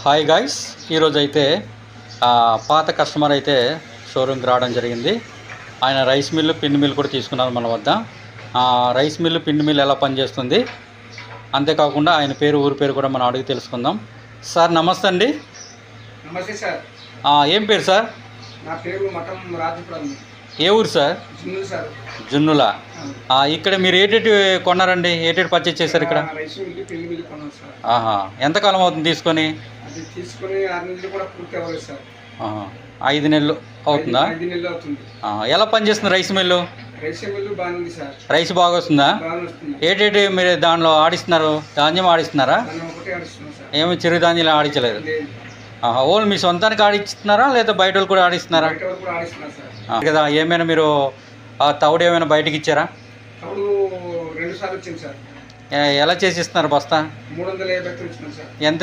Hi guys, ఈరోజు అయితే పాత కస్టమర్ అయితే షోరూమ్కి రావడం జరిగింది. ఆయన రైస్ మిల్లు పిన్ మిల్ కూడా తీసుకున్నారు మన వద్ద. రైస్ మిల్లు పిన్ మిల్ ఎలా పనిచేస్తుంది, అంతేకాకుండా ఆయన పేరు ఊరి పేరు కూడా మనం అడిగి తెలుసుకుందాం. సార్ నమస్తే అండి. నమస్తే సార్. ఏం పేరు సార్? నా పేరు మఠం రాజపురం. ఏ ఊరు సార్? జున్ను సార్. జున్నులా. ఇక్కడ మీరు ఏటేటి కొన్నారండి? ఏటేటి పర్చేజ్ చేశారు ఇక్కడ? రైస్ మిల్లు పిన్ మిల్లు కొన్నాను సార్. ఎంతకాలం అవుతుంది తీసుకొని? అది తీసుకొని 6 నెలలు కూడా పూర్తి అవ్వలేదు సార్. 5 నెలలు అవుతుందా? 5 నెలలు అవుతుంది. ఎలా పనిచేస్తుంది రైస్ మిల్లు? రైస్ మిల్లు బాగుంది సార్. రైస్ బాగా వస్తుందా? బాగా వస్తుంది. ఏటేటి మీరు దానిలో ఆడిస్తున్నారు? ధాన్యం ఆడిస్తున్నారా? ఒకటే ఆడిస్తున్నాం సార్. ఏమి చిరుధాన్యాలు ఆడించలేదు? ఓన్లీ మీ సొంతానికి ఆడిస్తున్నారా లేదా బయట వాళ్ళు కూడా ఆడిస్తున్నారా? బయట వాళ్ళు కూడా ఆడిస్తున్నారు సార్. కదా, ఏమైనా మీరు తౌడు ఏమైనా బయటకి ఇచ్చారా? తౌడు 2 సార్లు వచ్చింది సార్. ఎలా చేసి ఇస్తున్నారు బస్తా? 350 ఇచ్చినాం సార్. ఎంత